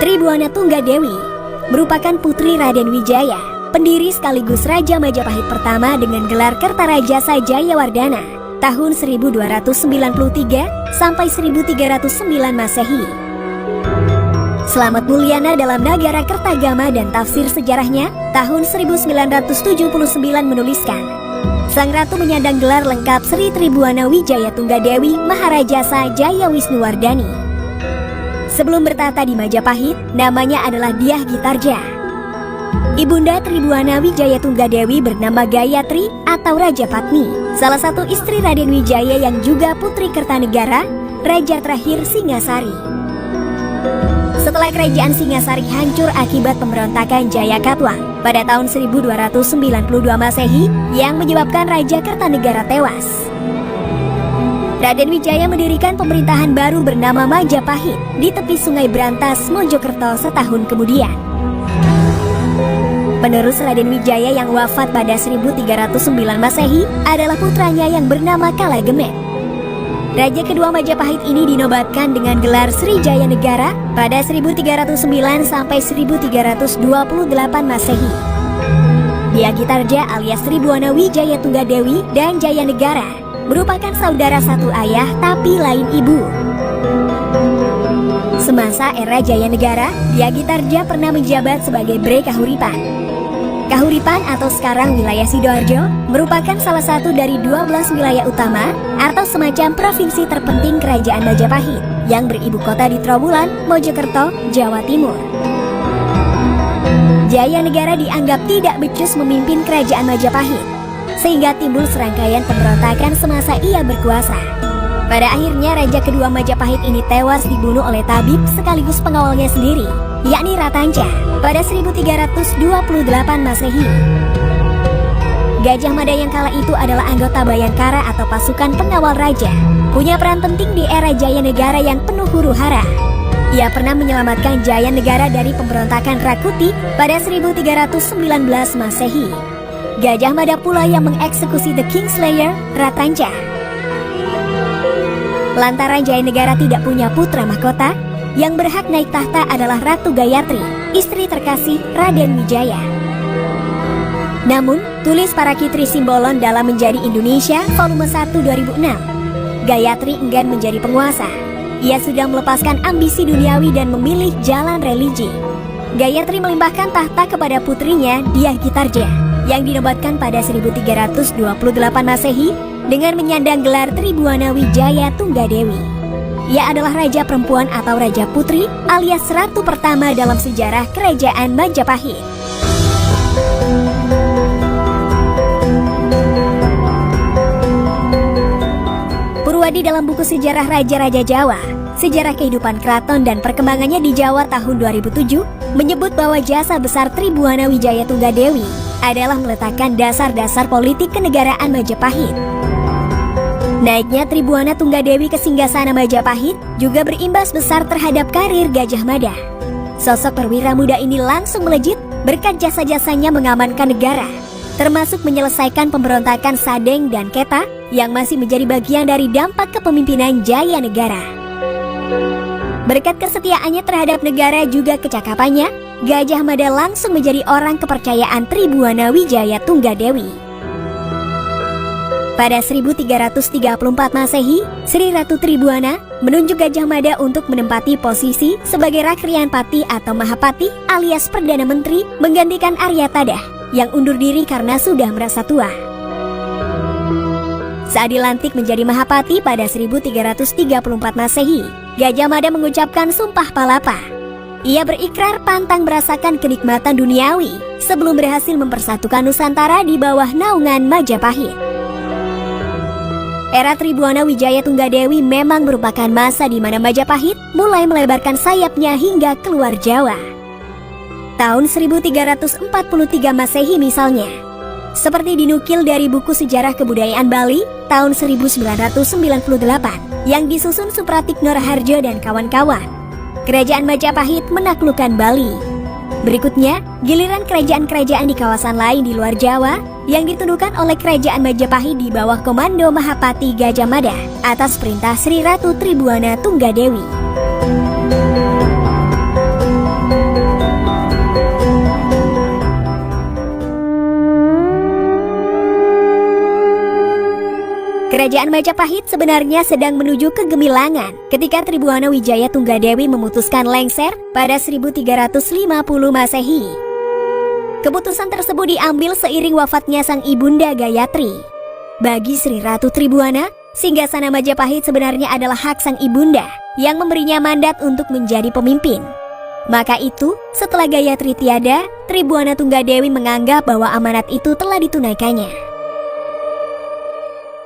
Tribuana Tunggadewi merupakan putri Raden Wijaya, pendiri sekaligus Raja Majapahit pertama dengan gelar Kertarajasa Jayawardhana tahun 1293 sampai 1309 Masehi. Slamet Mulyana dalam Nagara Kertagama dan tafsir sejarahnya tahun 1979 menuliskan, Sang Ratu menyandang gelar lengkap Sri Tribuana Wijaya Tunggadewi Maharajasa Jayawisnuwardhani. Sebelum bertahta di Majapahit, namanya adalah Dyah Gitarja. Ibunda Tribuana Wijaya Tunggadewi bernama Gayatri atau Raja Patni, salah satu istri Raden Wijaya yang juga putri Kertanegara, Raja terakhir Singasari. Setelah kerajaan Singasari hancur akibat pemberontakan Jayakatwang pada tahun 1292 Masehi yang menyebabkan Raja Kertanegara tewas, Raden Wijaya mendirikan pemerintahan baru bernama Majapahit di tepi Sungai Brantas, Mojokerto setahun kemudian. Penerus Raden Wijaya yang wafat pada 1309 Masehi adalah putranya yang bernama Kalagemet. Raja kedua Majapahit ini dinobatkan dengan gelar Sri Jaya Negara pada 1309 sampai 1328 Masehi. Dyah Gitarja alias Tribuana Wijaya Tunggadewi dan Jaya Negara merupakan saudara satu ayah tapi lain ibu. Semasa era Jaya Negara, Dyah Gitarja pernah menjabat sebagai Bre Kahuripan. Kahuripan atau sekarang wilayah Sidoarjo merupakan salah satu dari 12 wilayah utama atau semacam provinsi terpenting Kerajaan Majapahit yang beribu kota di Trowulan, Mojokerto, Jawa Timur. Jaya Negara dianggap tidak becus memimpin Kerajaan Majapahit, sehingga timbul serangkaian pemberontakan semasa ia berkuasa. Pada akhirnya Raja kedua Majapahit ini tewas dibunuh oleh tabib sekaligus pengawalnya sendiri, yakni Ratanca, pada 1328 Masehi. Gajah Mada yang kala itu adalah anggota Bayangkara atau pasukan pengawal raja, punya peran penting di era Jaya Negara yang penuh huru-hara. Ia pernah menyelamatkan Jaya Negara dari pemberontakan Rakuti pada 1319 Masehi. Gajah Mada pula yang mengeksekusi The Kingslayer, Ratanca. Lantaran Jaya Negara tidak punya putra mahkota, yang berhak naik tahta adalah Ratu Gayatri, istri terkasih Raden Wijaya. Namun, tulis para Kitri Simbolon dalam Menjadi Indonesia volume 1 2006, Gayatri enggan menjadi penguasa. Ia sudah melepaskan ambisi duniawi dan memilih jalan religi. Gayatri melimpahkan tahta kepada putrinya Dyah Gitarja, yang dinobatkan pada 1328 Masehi dengan menyandang gelar Tribuana Wijaya Tunggadewi. Ia adalah raja perempuan atau raja putri alias ratu pertama dalam sejarah Kerajaan Majapahit. Purwadi dalam buku Sejarah Raja-Raja Jawa, Sejarah Kehidupan Keraton dan Perkembangannya di Jawa tahun 2007 menyebut bahwa jasa besar Tribuana Wijaya Tunggadewi adalah meletakkan dasar-dasar politik kenegaraan Majapahit. Naiknya Tribuana Tunggadewi ke singgasana Majapahit juga berimbas besar terhadap karir Gajah Mada. Sosok perwira muda ini langsung melejit berkat jasa-jasanya mengamankan negara, termasuk menyelesaikan pemberontakan Sadeng dan Keta yang masih menjadi bagian dari dampak kepemimpinan Jaya Negara. Berkat kesetiaannya terhadap negara juga kecakapannya, Gajah Mada langsung menjadi orang kepercayaan Tribuana Wijaya Tunggadewi. Pada 1334 Masehi, Sri Ratu Tribuana menunjuk Gajah Mada untuk menempati posisi sebagai Rakrianpati atau Mahapati alias Perdana Menteri menggantikan Aryatadah yang undur diri karena sudah merasa tua. Saat dilantik menjadi Mahapati pada 1334 Masehi, Gajah Mada mengucapkan Sumpah Palapa. Ia berikrar pantang merasakan kenikmatan duniawi sebelum berhasil mempersatukan Nusantara di bawah naungan Majapahit. Era Tribuana Wijaya Tunggadewi memang merupakan masa di mana Majapahit mulai melebarkan sayapnya hingga keluar Jawa. Tahun 1343 Masehi misalnya, seperti dinukil dari buku Sejarah Kebudayaan Bali tahun 1998 yang disusun Supratikno Raharjo dan kawan-kawan, Kerajaan Majapahit menaklukkan Bali. Berikutnya, giliran kerajaan-kerajaan di kawasan lain di luar Jawa yang ditundukkan oleh Kerajaan Majapahit di bawah komando Mahapati Gajah Mada atas perintah Sri Ratu Tribuana Tunggadewi. Kerajaan Majapahit sebenarnya sedang menuju kegemilangan ketika Tribuana Wijaya Tunggadewi memutuskan lengser pada 1350 Masehi. Keputusan tersebut diambil seiring wafatnya sang ibunda Gayatri. Bagi Sri Ratu Tribuana, singgasana Majapahit sebenarnya adalah hak sang ibunda yang memberinya mandat untuk menjadi pemimpin. Maka itu, setelah Gayatri tiada, Tribuana Tunggadewi menganggap bahwa amanat itu telah ditunaikannya.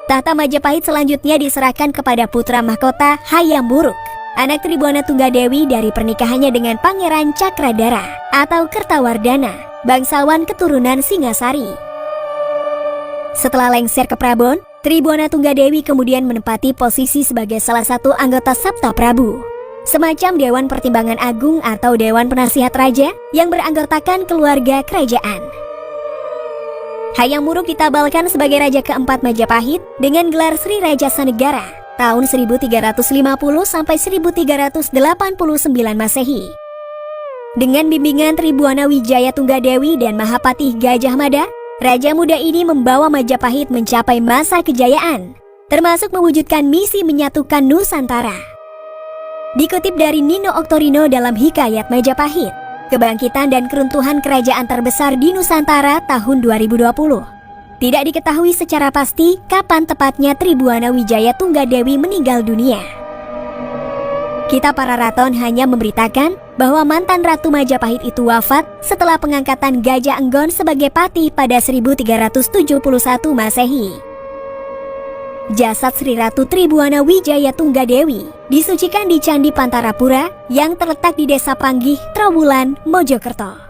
Tahta Majapahit selanjutnya diserahkan kepada putra mahkota Hayam Wuruk, anak Tribuana Tunggadewi dari pernikahannya dengan Pangeran Cakradara atau Kertawardhana, bangsawan keturunan Singasari. Setelah lengser ke Prabon, Tribuana Tunggadewi kemudian menempati posisi sebagai salah satu anggota Sabta Prabu, semacam Dewan Pertimbangan Agung atau Dewan Penasihat Raja yang beranggotakan keluarga kerajaan. Hayam Wuruk ditabalkan sebagai Raja keempat Majapahit dengan gelar Sri Raja Sanegara tahun 1350 sampai 1389 Masehi. Dengan bimbingan Tribuana Wijaya Tunggadewi dan Mahapatih Gajah Mada, Raja muda ini membawa Majapahit mencapai masa kejayaan, termasuk mewujudkan misi menyatukan Nusantara. Dikutip dari Nino Oktorino dalam Hikayat Majapahit, kebangkitan dan keruntuhan kerajaan terbesar di Nusantara tahun 2020. Tidak diketahui secara pasti kapan tepatnya Tribuana Wijaya Tunggadewi meninggal dunia. Kita para raton hanya memberitakan bahwa mantan Ratu Majapahit itu wafat setelah pengangkatan Gajah Enggon sebagai patih pada 1371 Masehi. Jasad Sri Ratu Tribuana Wijaya Tunggadewi disucikan di Candi Pantarapura yang terletak di Desa Panggih, Trowulan, Mojokerto.